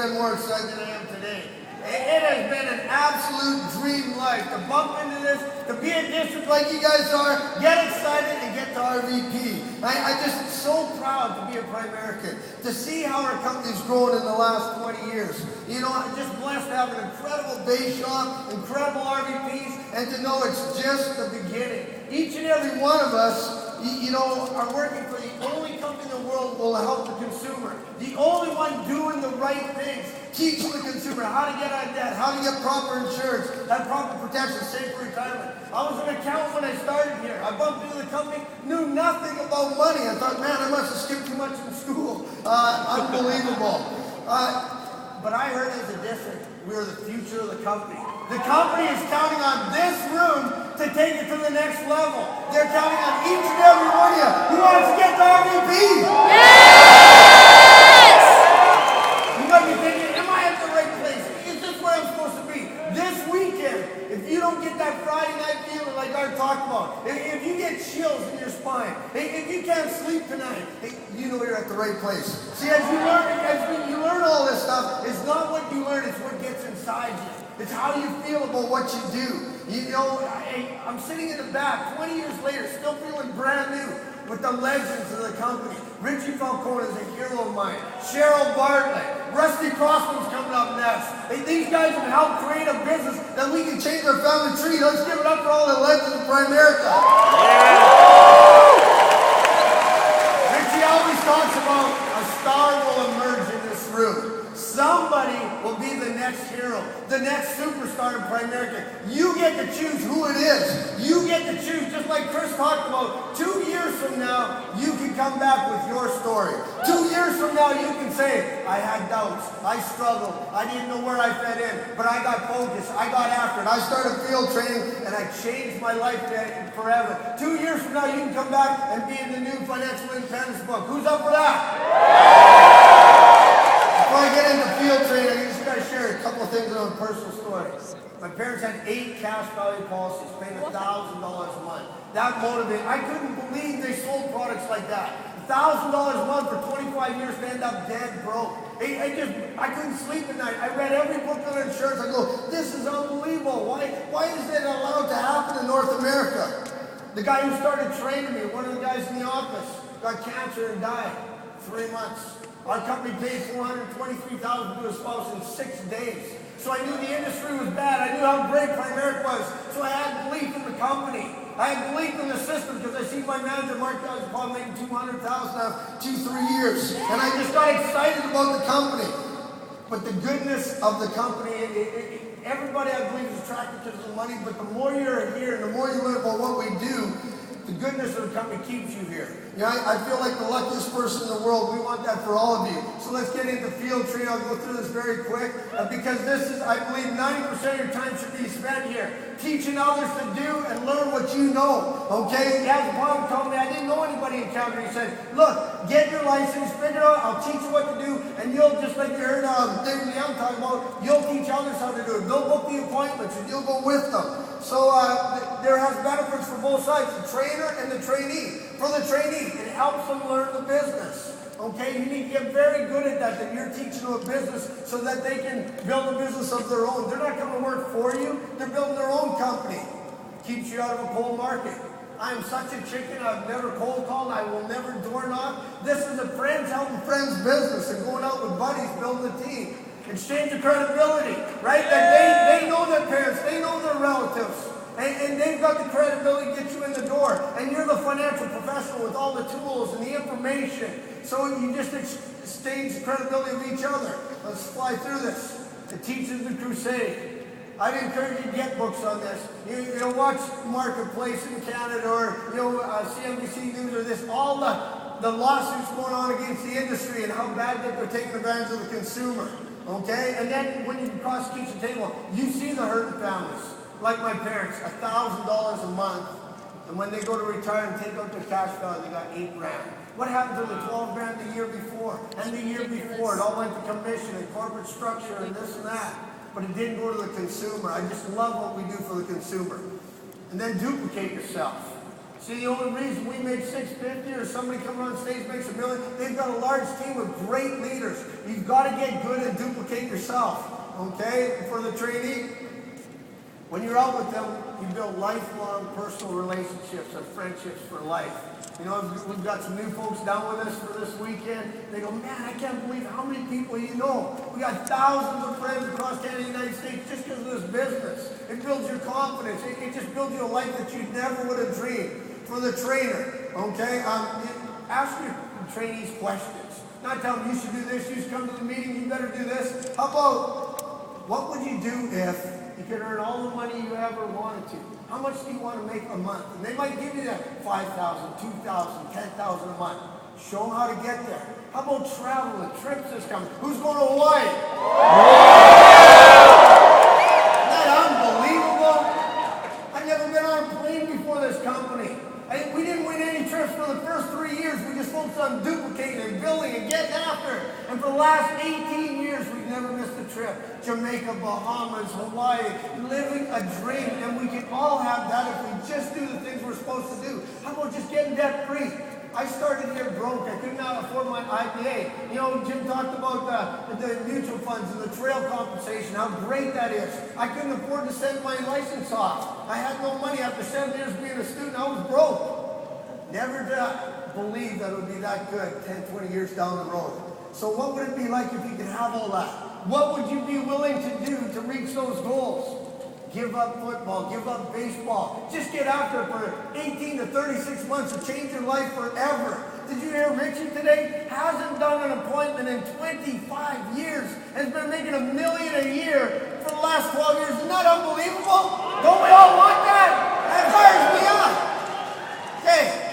I'm more excited than I am today. It has been an absolute dream life to bump into this, to be a district like you guys are, get excited and get to RVP. I just so proud to be a Primerica, to see how our company's grown in the last 20 years. You know, I'm just blessed to have an incredible base shop, incredible RVPs, and to know it's just the beginning. Each and every one of us, you know, are working for the only company in the world will help the consumer. The only one doing the right things, teaching the consumer how to get out of debt, how to get proper insurance, have proper protection, safe for retirement. I was an accountant when I started here. I bumped into the company, knew nothing about money. I thought, man, I must have skipped too much in school. Unbelievable. But I heard as a district, we're the future of the company. The company is counting on this room to take it to the next level. They're counting on each and every one of you who wants to get to RVP. Yes! You might be thinking, am I at the right place? Is this where I'm supposed to be? This weekend, if you don't get that Friday night feeling like I talked about, if you get chills in your spine, if you can't sleep tonight, you know you're at the right place. See, as you learn all this stuff, it's not what you learn, it's what gets inside you. It's how you feel about what you do. You know, I'm sitting in the back 20 years later, still feeling brand new with the legends of the company. Richie Falcone is a hero of mine. Cheryl Bartlett. Rusty Crossman's coming up next. These guys have helped create a business that we can change our family tree. Let's give it up for all the legends of Primerica. Yeah. Richie always talks about a star will emerge in this room. Somebody will be the next hero, the next superstar in Primerica. You get to choose who it is. You get to choose, just like Chris talked about, 2 years from now, you can come back with your story. 2 years from now, you can say, I had doubts, I struggled, I didn't know where I fit in, but I got focused, I got after it, I started field training, and I changed my life forever. 2 years from now, you can come back and be in the new Financial Independence book. Who's up for that? Before I get into field training, I just got to share a couple of things on a personal story. My parents had 8 cash value policies, paying $1,000 a month. That motivated. I couldn't believe they sold products like that. $1,000 a month for 25 years to end up dead broke. I couldn't sleep at night. I read every book on insurance. I go, this is unbelievable. Why is it allowed to happen in North America? The guy who started training me, one of the guys in the office, got cancer and died 3 months. Our company paid $423,000 to his spouse in 6 days. So I knew the industry was bad. I knew how great Primerica was. So I had belief in the company. I had belief in the system because I see my manager, Mark Dow's probably making $200,000 after 2-3 years. And I just got excited about the company. But the goodness of the company, everybody I believe is attracted to the money, but the more you're here and the more you learn about what we do, the goodness of the company keeps you here. You know, I feel like the luckiest person in the world. We want that for all of you. So let's get into field training. I'll go through this very quick because this is, I believe, 90% of your time should be spent here teaching others to do and learn what you know. Okay? As Bob told me, I didn't know anybody in Calgary. He said, look, get your license, figure out, I'll teach you what to do, and you'll, just like you heard David Young talking about, you'll teach others how to do it. They'll book the appointments and you'll go with them. So there has benefits for both sides, the trainer and the trainee. For the trainee, it helps them learn the business. Okay, you need to get very good at that you're teaching them a business so that they can build a business of their own. They're not going to work for you, they're building their own company. Keeps you out of a cold market. I am such a chicken, I've never cold called, I will never door knock. This is a friends helping friends business and going out with buddies, building a team. Exchange of credibility, right? That they know their parents, they know their relatives. And they've got the credibility to get you in the door. And you're the financial professional with all the tools and the information. So you just exchange the credibility of each other. Let's fly through this. It teaches the crusade. I'd encourage you to get books on this. You know, watch Marketplace in Canada or CNBC News or this. All the lawsuits going on against the industry and how bad that they're taking advantage of the consumer. Okay? And then when you cross the kitchen table, you see the hurting families. Like my parents, $1,000 a month, and when they go to retire and take out their cash value, they got $8 grand. What happened to the $12 grand the year before? And the year before, it all went to commission and corporate structure and this and that. But it didn't go to the consumer. I just love what we do for the consumer. And then duplicate yourself. See, the only reason we make 650 or somebody comes on stage makes $1 million, they've got a large team of great leaders. You've got to get good and duplicate yourself, okay? For the trainee, when you're out with them, you build lifelong personal relationships and friendships for life. You know, we've got some new folks down with us for this weekend. They go, man, I can't believe how many people you know. We got thousands of friends across Canada and the United States just because of this business. It builds your confidence. It just builds you a life that you never would have dreamed. For the trainer, okay? Ask your trainees questions. Not tell them you should do this, you should come to the meeting, you better do this. How about, what would you do if you could earn all the money you ever wanted to? How much do you want to make a month? And they might give you that $5,000, $2,000, $10,000 a month. Show them how to get there. How about travel and trips this coming? Who's going to Hawaii? Isn't that unbelievable? I've never been on a plane before this company. We didn't win any trips for the first 3 years. We just focused on duplicating and building and getting after it. And for the last 18 years, we've never missed a trip. Jamaica, Bahamas, Hawaii, living a dream. And we can all have that if we just do the things we're supposed to do. How about just getting debt free? I started here broke. I could not afford my IPA. You know, Jim talked about the mutual funds and the trail compensation, how great that is. I couldn't afford to send my license off. I had no money after 7 years being a student. I was broke. Never did I believe that it would be that good 10, 20 years down the road. So what would it be like if you could have all that? What would you be willing to do to reach those goals? Give up football, give up baseball. Just get after it for 18 to 36 months to change your life forever. Did you hear Richie today? Hasn't done an appointment in 25 years. Has been making $1 million a year for the last 12 years. Isn't that unbelievable? Don't we all want that? That fires me up. Okay.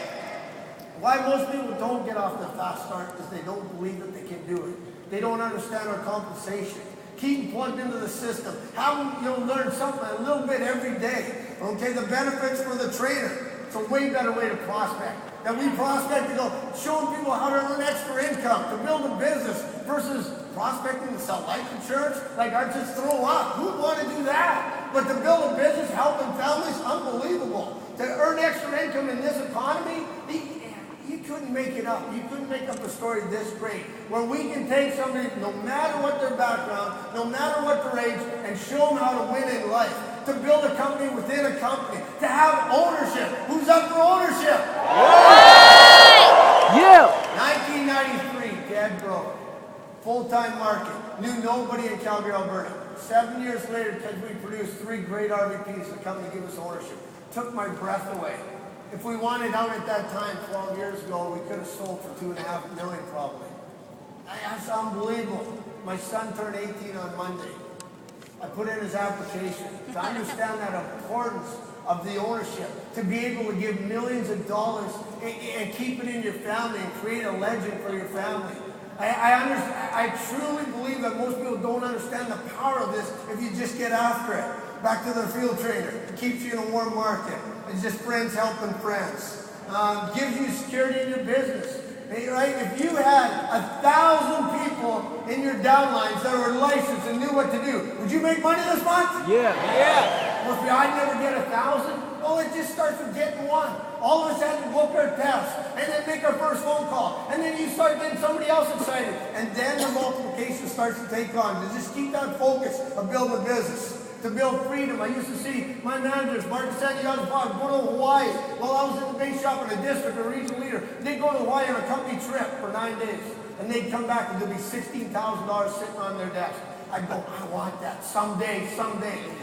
Why most people don't get off the fast start is they don't believe that they can do it. They don't understand our compensation. Keep them plugged into the system. Have them, learn something a little bit every day. Okay, the benefits for the trainer. It's a way better way to prospect. That we prospect to go showing people how to earn extra income, to build a business versus prospecting to sell life insurance. Like I just throw up. Who would want to do that? But to build a business, helping families, unbelievable. To earn extra income in this economy, you couldn't make it up. You couldn't make up a story this great. Where we can take somebody, no matter what their background, no matter what their age, and show them how to win in life. To build a company within a company. To have ownership. Who's up for ownership? Yeah! 1993, dead broke. Full-time market. Knew nobody in Calgary, Alberta. 7 years later, because we produced 3 great RVPs, the company gave us ownership. Took my breath away. If we wanted out at that time, 12 years ago, we could have sold for $2.5 million probably. That's unbelievable. My son turned 18 on Monday. I put in his application to understand that importance of the ownership, to be able to give millions of dollars and keep it in your family and create a legend for your family. I truly believe that most people don't understand the power of this if you just get after it. Back to the field trainer. It keeps you in a warm market. It's just friends helping friends. Gives you security in your business. Right? If you had 1,000 people in your downlines that were licensed and knew what to do, would you make money this month? Yeah. Well, if I'd never get 1,000, well, it just starts with getting one. All of us had to book our test and then make our first phone call. And then you start getting somebody else excited. And then the multiplication starts to take on. To just keep that focus of building a business. To build freedom. I used to see my managers, Mark Santiago, go to Hawaii while I was in the base shop in a district or regional leader. They'd go to Hawaii on a company trip for 9 days. And they'd come back and there'd be $16,000 sitting on their desk. I'd go, I want that someday.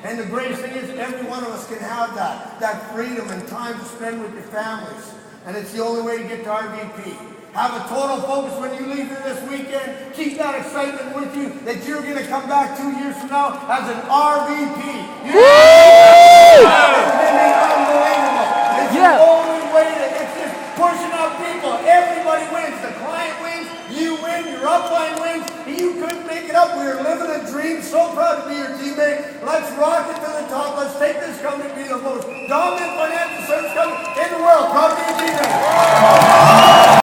And the greatest thing is every one of us can have that freedom and time to spend with your families. And it's the only way to get to RVP. Have a total focus when you leave here this weekend. Keep that excitement with you that you're going to come back 2 years from now as an RVP. It's unbelievable. It's the only way it's just pushing up people. Everybody wins. The client wins. You win. Your upline wins. You couldn't make it up. We are living a dream. So proud to be your teammate. Let's rock it to the top. Let's take this company to be the most dominant